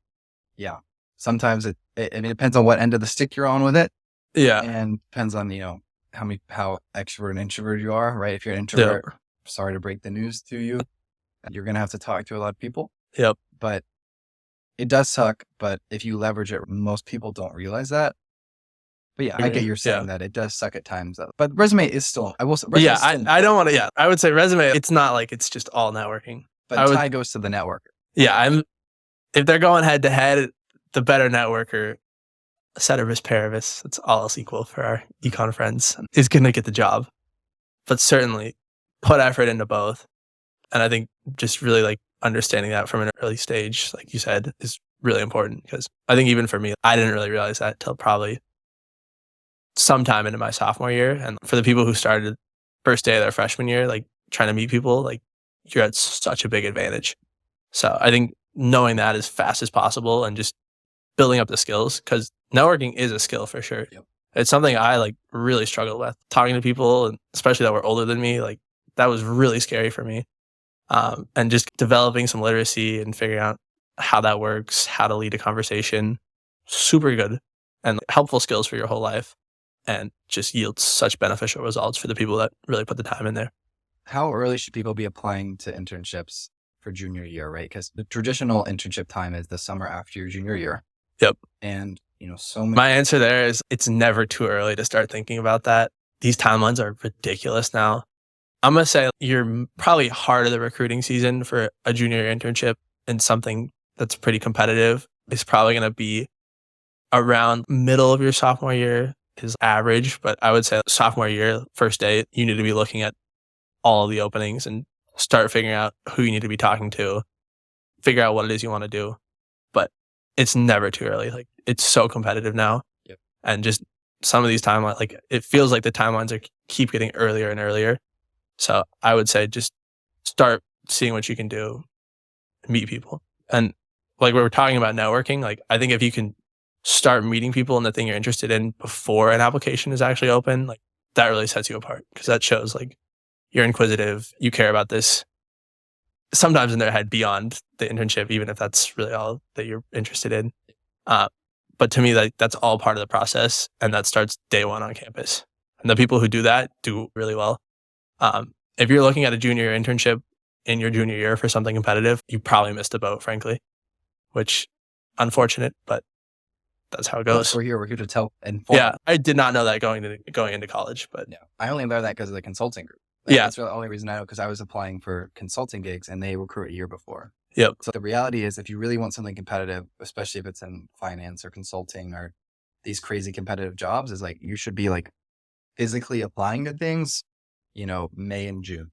yeah, sometimes it depends on what end of the stick you're on with it. Yeah. And depends on, how extrovert and introvert you are, right? If you're an introvert, sorry to break the news to you, you're going to have to talk to a lot of people. Yep. But it does suck. But if you leverage it, most people don't realize that. But yeah, I get you're saying that it does suck at times. But resume is still, I will say. I don't want to, I would say resume, it's not like it's just all networking. But tie goes to the networker. Yeah. If they're going head to head, the better networker, ceteris paribus, it's all else equal for our econ friends, is going to get the job. But certainly put effort into both. And I think just really like understanding that from an early stage, like you said, is really important because I think even for me, I didn't really realize that till probably sometime into my sophomore year. And for the people who started first day of their freshman year, like trying to meet people, like you're at such a big advantage. So I think knowing that as fast as possible and just building up the skills, because networking is a skill for sure. Yep. It's something I like really struggled with. Talking to people, and especially that were older than me, like that was really scary for me. And just developing some literacy and figuring out how that works, how to lead a conversation, super good and helpful skills for your whole life, and just yields such beneficial results for the people that really put the time in there. How early should people be applying to internships for junior year, right? Because the traditional internship time is the summer after your junior year. Yep. And, so many. My answer there is it's never too early to start thinking about that. These timelines are ridiculous now. I'm going to say you're probably heart of the recruiting season for a junior internship and something that's pretty competitive is probably going to be around middle of your sophomore year is average. But I would say sophomore year, first day, you need to be looking at all of the openings and start figuring out who you need to be talking to, figure out what it is you want to do. But it's never too early. Like it's so competitive now. Yep. And just some of these timelines, like it feels like the timelines are keep getting earlier and earlier. So I would say just start seeing what you can do, meet people. And like we were talking about networking, like I think if you can start meeting people in the thing you're interested in before an application is actually open, like that really sets you apart because that shows like you're inquisitive, you care about this, sometimes in their head beyond the internship, even if that's really all that you're interested in. But to me, like that's all part of the process and that starts day one on campus. And the people who do that do really well. If you're looking at a junior internship in your junior year for something competitive, you probably missed a boat, frankly, which unfortunate, but that's how it goes. We're here to tell inform. Yeah, I did not know that going into college, but Yeah, I only learned that because of the consulting group. That's really the only reason I know, because I was applying for consulting gigs and they recruit a year before. Yep. So the reality is, if you really want something competitive, especially if it's in finance or consulting or these crazy competitive jobs, is like you should be like physically applying to things, May and June.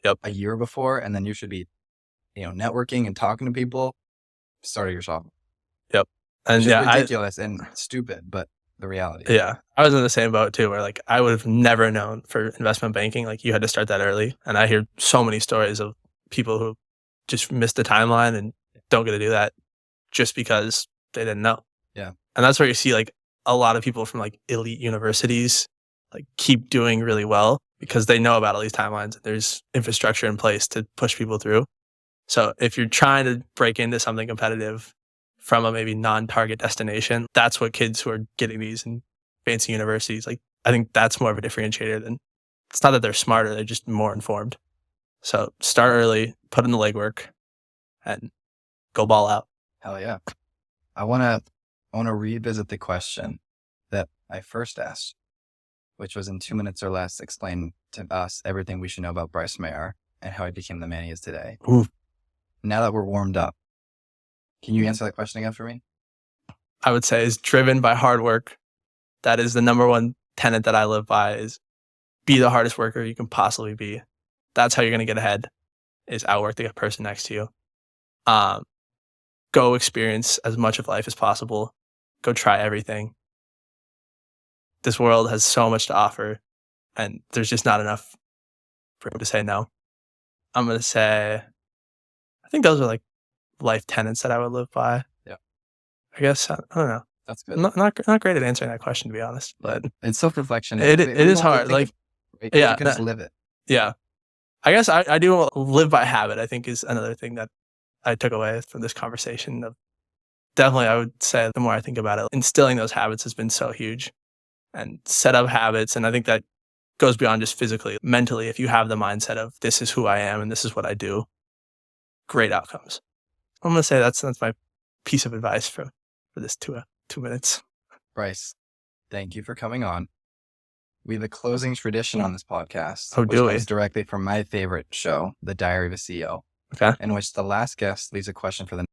Yep. A year before, and then you should be, networking and talking to people start of your sophomore. Yep. And Which is ridiculous and stupid, but the reality. Yeah. I was in the same boat too, where like I would have never known for investment banking, like you had to start that early. And I hear so many stories of people who just missed the timeline and don't get to do that just because they didn't know. Yeah. And that's where you see like a lot of people from like elite universities like keep doing really well because they know about all these timelines. There's infrastructure in place to push people through. So if you're trying to break into something competitive from a maybe non-target destination, that's what kids who are getting these in fancy universities, like I think that's more of a differentiator than, it's not that they're smarter, they're just more informed. So start early, put in the legwork, and go ball out. Hell yeah. I want to revisit the question that I first asked, which was, in 2 minutes or less, explain to us everything we should know about Bryce Mayer and how he became the man he is today. Ooh. Now that we're warmed up, can you answer that question again for me? I would say is driven by hard work. That is the number one tenet that I live by, is be the hardest worker you can possibly be. That's how you're going to get ahead, is outwork the person next to you. Go experience as much of life as possible. Go try everything. This world has so much to offer, and there's just not enough for him to say no. I'm going to say, I think those are like life tenets that I would live by. Yeah. I guess, I don't know. That's good. Not great at answering that question, to be honest. But it's self-reflection. It is hard. Like, right? Yeah, You can just live it. Yeah. I guess I do live by habit, I think, is another thing that I took away from this conversation. Definitely, I would say the more I think about it, instilling those habits has been so huge, and set up habits. And I think that goes beyond just physically, mentally. If you have the mindset of this is who I am and this is what I do, great outcomes. I'm going to say that's my piece of advice for this 2 minutes. Bryce, thank you for coming on. We have a closing tradition on this podcast, Oh, which do we? comes directly from my favorite show, The Diary of a CEO, Okay. in which the last guest leaves a question for the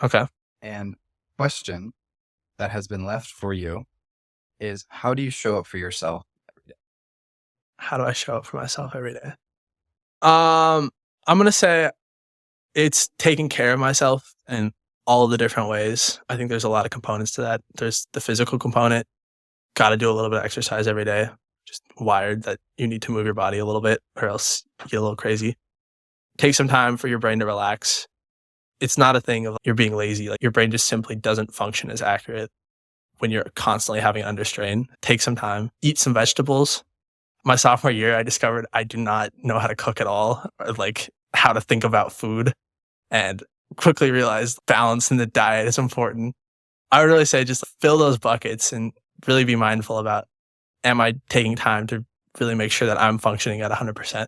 Okay. And question that has been left for you is, how do you show up for yourself every day? How do I show up for myself every day? I'm going to say it's taking care of myself in all the different ways. I think there's a lot of components to that. There's the physical component. Got to do a little bit of exercise every day. Just wired that you need to move your body a little bit or else you get a little crazy. Take some time for your brain to relax. It's not a thing of you're being lazy. Like, your brain just simply doesn't function as accurate when you're constantly having under strain. Take some time. Eat some vegetables. My sophomore year, I discovered I do not know how to cook at all, or like how to think about food, and quickly realized balance in the diet is important. I would really say just fill those buckets and really be mindful about, am I taking time to really make sure that I'm functioning at 100%?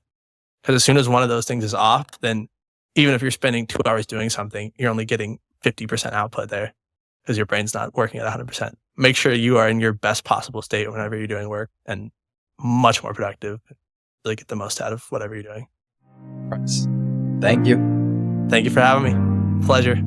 Because as soon as one of those things is off, then even if you're spending 2 hours doing something, you're only getting 50% output there because your brain's not working at 100%. Make sure you are in your best possible state whenever you're doing work, and much more productive. Really get the most out of whatever you're doing. Bryce, thank you. Thank you for having me. Pleasure.